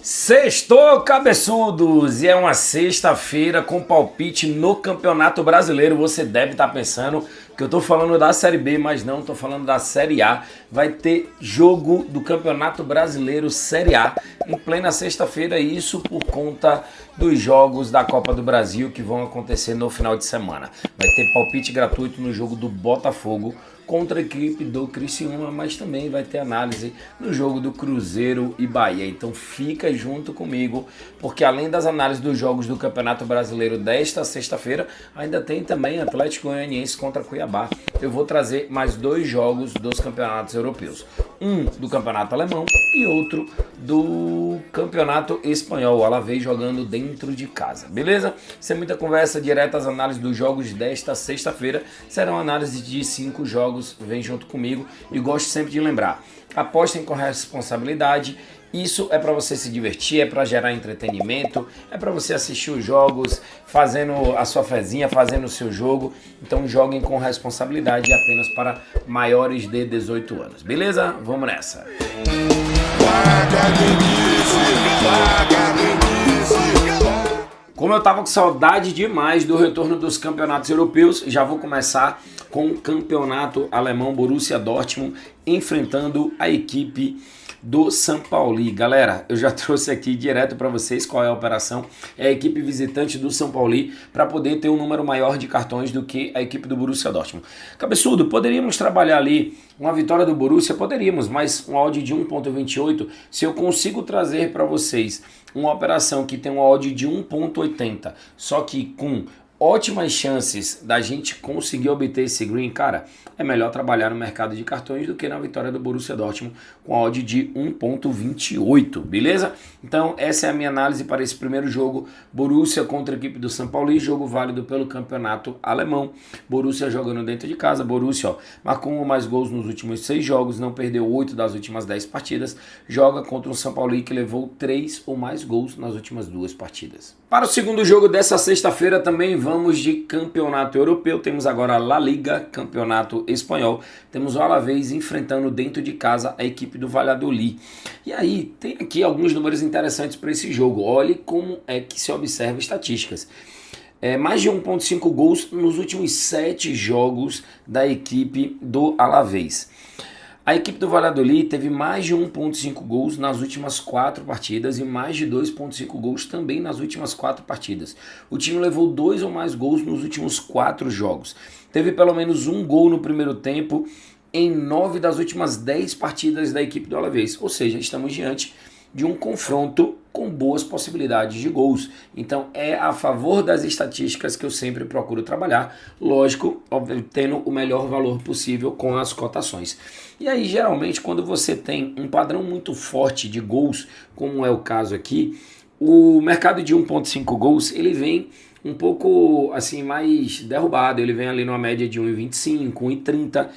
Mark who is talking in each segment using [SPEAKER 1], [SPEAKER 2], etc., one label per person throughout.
[SPEAKER 1] Sextou, cabeçudos! E é uma sexta-feira com palpite no Campeonato Brasileiro. Você deve estar pensando que eu tô falando da Série B, mas não, tô falando da Série A. Vai ter jogo do Campeonato Brasileiro Série A em plena sexta-feira, isso por conta dos jogos da Copa do Brasil que vão acontecer no final de semana. Vai ter palpite gratuito no jogo do Botafogo contra a equipe do Criciúma, mas também vai ter análise no jogo do Cruzeiro e Bahia. Então fica junto comigo, porque além das análises dos jogos do Campeonato Brasileiro desta sexta-feira, ainda tem também Atlético Goianiense contra Cuiabá. Eu vou trazer mais dois jogos dos campeonatos europeus. Um do Campeonato Alemão e outro do Campeonato Espanhol. O Alavés jogando dentro de casa, beleza? Sem muita conversa, direto às análises dos jogos desta sexta-feira. Serão análises de 5 jogos, vem junto comigo. E gosto sempre de lembrar, apostem com responsabilidade. Isso é para você se divertir, é para gerar entretenimento, é para você assistir os jogos, fazendo a sua fezinha, fazendo o seu jogo. Então joguem com responsabilidade, apenas para maiores de 18 anos. Beleza? Vamos nessa! Como eu tava com saudade demais do retorno dos campeonatos europeus, já vou começar com o campeonato alemão. Borussia Dortmund enfrentando a equipe do São Paulo. Galera, eu já trouxe aqui direto para vocês qual é a operação. É a equipe visitante do São Paulo para poder ter um número maior de cartões do que a equipe do Borussia Dortmund. Cabeçudo, poderíamos trabalhar ali uma vitória do Borussia? Poderíamos, mas um odd de 1.28, se eu consigo trazer para vocês uma operação que tem um odd de 1.80, só que com ótimas chances da gente conseguir obter esse green, cara, é melhor trabalhar no mercado de cartões do que na vitória do Borussia Dortmund com a odd de 1.28, beleza? Então essa é a minha análise para esse primeiro jogo, Borussia contra a equipe do São Paulo, jogo válido pelo campeonato alemão. Borussia jogando dentro de casa, Borussia marcou mais gols nos últimos 6 jogos, não perdeu 8 das últimas 10 partidas, joga contra um São Paulo que levou 3 ou mais gols nas últimas 2 partidas. Para o segundo jogo dessa sexta-feira também vamos de campeonato europeu, temos agora a La Liga, campeonato espanhol, temos o Alavés enfrentando dentro de casa a equipe do Valladolid. E aí tem aqui alguns números interessantes para esse jogo, olhe como é que se observa estatísticas. Mais de 1.5 gols nos últimos 7 jogos da equipe do Alavés. A equipe do Valladolid teve mais de 1.5 gols nas últimas 4 partidas e mais de 2.5 gols também nas últimas 4 partidas. O time levou 2 ou mais gols nos últimos 4 jogos. Teve pelo menos um gol no primeiro tempo em 9 das últimas 10 partidas da equipe do Alavés. Ou seja, estamos diante de um confronto com boas possibilidades de gols. Então é a favor das estatísticas que eu sempre procuro trabalhar, lógico, obtendo o melhor valor possível com as cotações. E aí geralmente quando você tem um padrão muito forte de gols, como é o caso aqui, o mercado de 1.5 gols ele vem um pouco assim mais derrubado, ele vem ali numa média de 1,25, 1,30.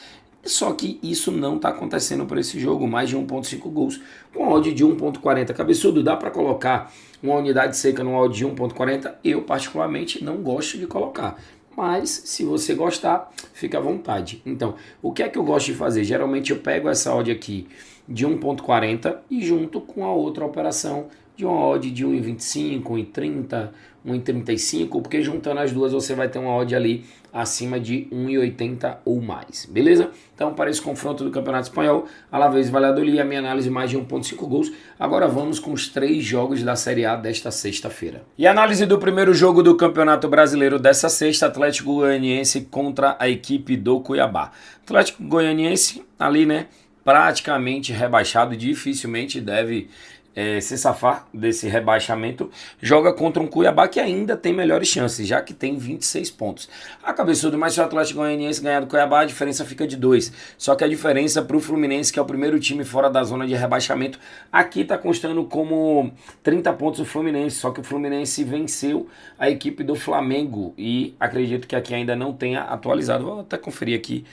[SPEAKER 1] Só que isso não está acontecendo para esse jogo, mais de 1.5 gols, com odd de 1.40. Cabeçudo, dá para colocar uma unidade seca no odd de 1.40? Eu particularmente não gosto de colocar, mas se você gostar, fica à vontade. Então, o que é que eu gosto de fazer? Geralmente eu pego essa odd aqui de 1.40 e junto com a outra operação de uma odd de 1,25, 1,30, 1,35, porque juntando as duas você vai ter uma odd ali acima de 1,80 ou mais, beleza? Então para esse confronto do Campeonato Espanhol, Alavés e Valladolid, a minha análise mais de 1.5 gols. Agora vamos com os 3 jogos da Série A desta sexta-feira. E a análise do primeiro jogo do Campeonato Brasileiro dessa sexta, Atlético Goianiense contra a equipe do Cuiabá. Atlético Goianiense ali, né, praticamente rebaixado, dificilmente deve se safar desse rebaixamento, joga contra um Cuiabá que ainda tem melhores chances, já que tem 26 pontos. A cabeçudo, mas se o Atlético Goianiense ganhar do Cuiabá, a diferença fica de 2. Só que a diferença para o Fluminense, que é o primeiro time fora da zona de rebaixamento, aqui está constando como 30 pontos o Fluminense, só que o Fluminense venceu a equipe do Flamengo e acredito que aqui ainda não tenha atualizado. Vou até conferir aqui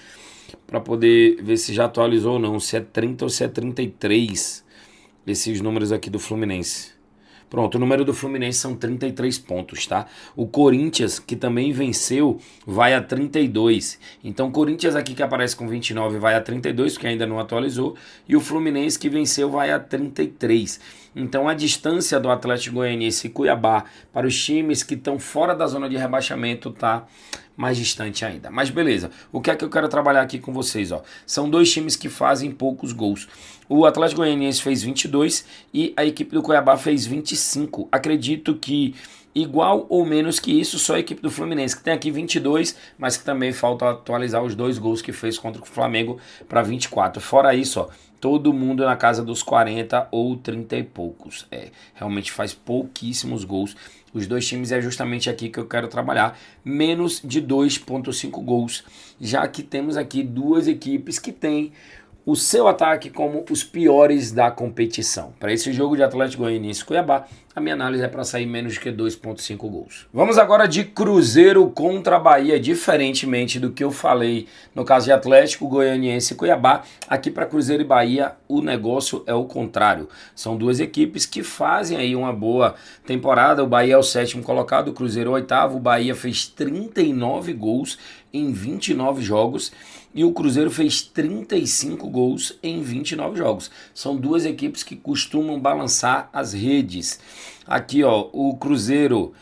[SPEAKER 1] para poder ver se já atualizou ou não, se é 30 ou se é 33. Esses números aqui do Fluminense. Pronto, o número do Fluminense são 33 pontos, tá? O Corinthians, que também venceu, vai a 32. Então, o Corinthians aqui que aparece com 29 vai a 32, porque ainda não atualizou. E o Fluminense que venceu vai a 33. Então, a distância do Atlético Goianiense e Cuiabá para os times que estão fora da zona de rebaixamento tá mais distante ainda. Mas beleza, o que é que eu quero trabalhar aqui com vocês? Ó? São dois times que fazem poucos gols. O Atlético Goianiense fez 22 e a equipe do Cuiabá fez 25. Acredito que igual ou menos que isso, só a equipe do Fluminense, que tem aqui 22, mas que também falta atualizar os 2 gols que fez contra o Flamengo para 24. Fora isso, ó, todo mundo na casa dos 40 ou 30 e poucos. Realmente faz pouquíssimos gols. Os dois times é justamente aqui que eu quero trabalhar, menos de 2,5 gols, já que temos aqui duas equipes que têm o seu ataque como os piores da competição. Para esse jogo de Atlético Goianiense e Cuiabá, a minha análise é para sair menos de que 2,5 gols. Vamos agora de Cruzeiro contra Bahia, diferentemente do que eu falei no caso de Atlético Goianiense e Cuiabá, aqui para Cruzeiro e Bahia o negócio é o contrário. São duas equipes que fazem aí uma boa temporada, o Bahia é o 7º colocado, o Cruzeiro é o 8º, o Bahia fez 39 gols em 29 jogos, e o Cruzeiro fez 35 gols em 29 jogos. São duas equipes que costumam balançar as redes. Aqui, ó, o Cruzeiro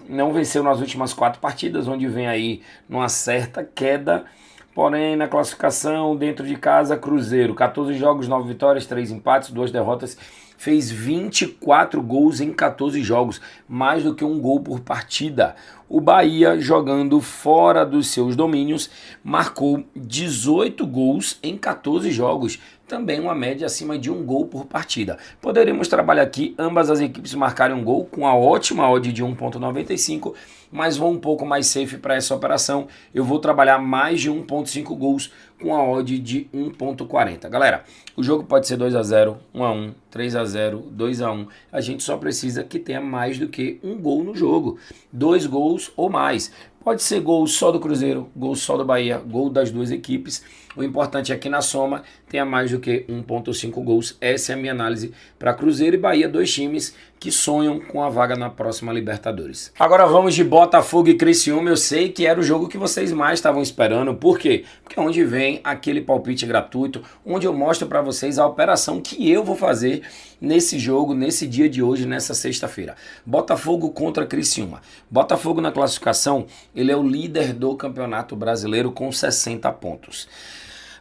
[SPEAKER 1] não venceu nas últimas 4 partidas, onde vem aí numa certa queda. Porém, na classificação, dentro de casa, Cruzeiro, 14 jogos, 9 vitórias, 3 empates, 2 derrotas. Fez 24 gols em 14 jogos, mais do que um gol por partida. O Bahia, jogando fora dos seus domínios, marcou 18 gols em 14 jogos, também uma média acima de um gol por partida. Poderíamos trabalhar aqui, ambas as equipes marcarem um gol com a ótima odd de 1,95, mas vou um pouco mais safe para essa operação. Eu vou trabalhar mais de 1,5 gols com a odd de 1,40. Galera, o jogo pode ser 2-0, 1-1, 3-0, 2-1. A gente só precisa que tenha mais do que um gol no jogo. 2 gols ou mais. Pode ser gol só do Cruzeiro, gol só do Bahia, gol das duas equipes. O importante é que na soma tenha mais do que 1,5 gols. Essa é a minha análise para Cruzeiro e Bahia, dois times que sonham com a vaga na próxima Libertadores. Agora vamos de Botafogo e Criciúma. Eu sei que era o jogo que vocês mais estavam esperando. Por quê? Porque é onde vem aquele palpite gratuito, onde eu mostro para vocês a operação que eu vou fazer nesse jogo, nesse dia de hoje, nessa sexta-feira. Botafogo contra Criciúma. Botafogo na classificação, ele é o líder do Campeonato Brasileiro com 60 pontos.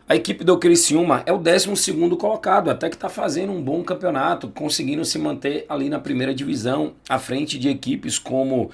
[SPEAKER 1] A equipe do Criciúma é o 12º colocado, até que está fazendo um bom campeonato, conseguindo se manter ali na primeira divisão, à frente de equipes como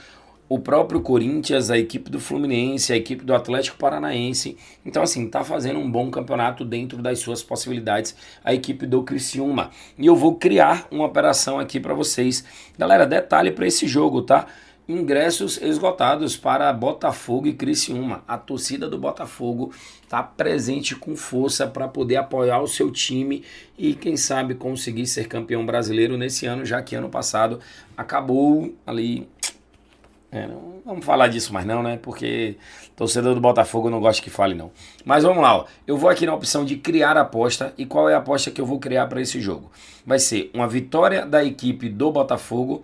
[SPEAKER 1] o próprio Corinthians, a equipe do Fluminense, a equipe do Atlético Paranaense. Então, assim, está fazendo um bom campeonato dentro das suas possibilidades, a equipe do Criciúma. E eu vou criar uma operação aqui para vocês. Galera, detalhe para esse jogo, tá? Ingressos esgotados para Botafogo e Criciúma. A torcida do Botafogo está presente com força para poder apoiar o seu time e, quem sabe, conseguir ser campeão brasileiro nesse ano, já que ano passado acabou ali. Não vamos falar disso mais não, né? Porque torcedor do Botafogo não gosta que fale não. Mas vamos lá, ó. Eu vou aqui na opção de criar aposta. E qual é a aposta que eu vou criar para esse jogo? Vai ser uma vitória da equipe do Botafogo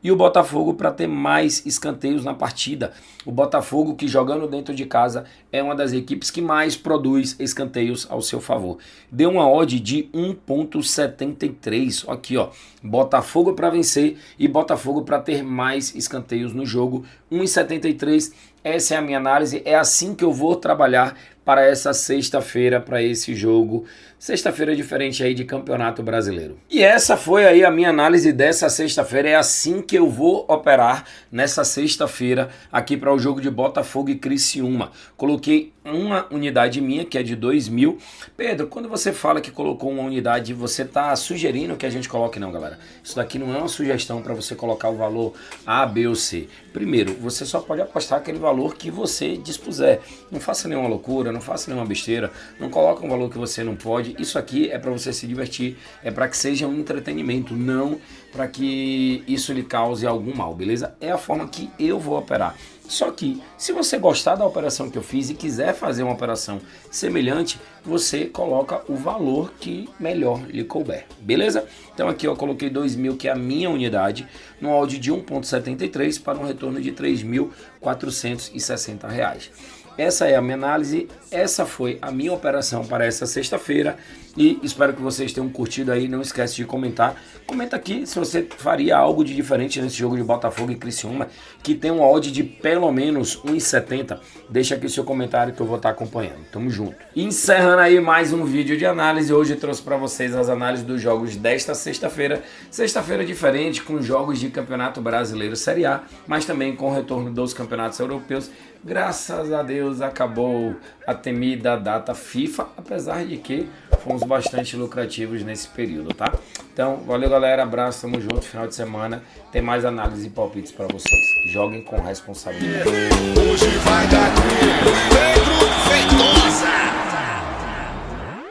[SPEAKER 1] e o Botafogo para ter mais escanteios na partida. O Botafogo, que jogando dentro de casa, é uma das equipes que mais produz escanteios ao seu favor. Deu uma odd de 1,73. Aqui, ó. Botafogo para vencer e Botafogo para ter mais escanteios no jogo. 1,73. Essa é a minha análise. É assim que eu vou trabalhar para essa sexta-feira, para esse jogo. Sexta-feira diferente aí de Campeonato Brasileiro. E essa foi aí a minha análise dessa sexta-feira. É assim que eu vou operar nessa sexta-feira aqui para o jogo de Botafogo e Criciúma. Coloquei uma unidade minha, que é de 2.000. Pedro, quando você fala que colocou uma unidade, você está sugerindo que a gente coloque? Não, galera. Isso daqui não é uma sugestão para você colocar o valor A, B ou C. Primeiro, você só pode apostar aquele valor que você dispuser. Não faça nenhuma loucura, não faça nenhuma besteira, não coloque um valor que você não pode. Isso aqui é para você se divertir, é para que seja um entretenimento, não para que isso lhe cause algum mal, beleza? É a forma que eu vou operar. Só que, se você gostar da operação que eu fiz e quiser fazer uma operação semelhante, você coloca o valor que melhor lhe couber, beleza? Então aqui eu coloquei 2.000, que é a minha unidade, no odd de 1,73 para um retorno de R$ 3.460. Essa é a minha análise, essa foi a minha operação para essa sexta-feira e espero que vocês tenham curtido aí. Não esquece de comentar, comenta aqui se você faria algo de diferente nesse jogo de Botafogo e Criciúma, que tem um odd de pelo menos 1,70. Deixa aqui seu comentário que eu vou estar acompanhando. Tamo junto. Encerrando aí mais um vídeo de análise, hoje eu trouxe para vocês as análises dos jogos desta sexta-feira. Sexta-feira diferente, com jogos de Campeonato Brasileiro Série A, mas também com o retorno dos campeonatos europeus. Graças a Deus acabou a temida data FIFA, apesar de que fomos bastante lucrativos nesse período, tá? Então, valeu galera, abraço, tamo junto, final de semana tem mais análise e palpites para vocês. Joguem com responsabilidade.
[SPEAKER 2] Hoje vai dar Pedro Feitosa.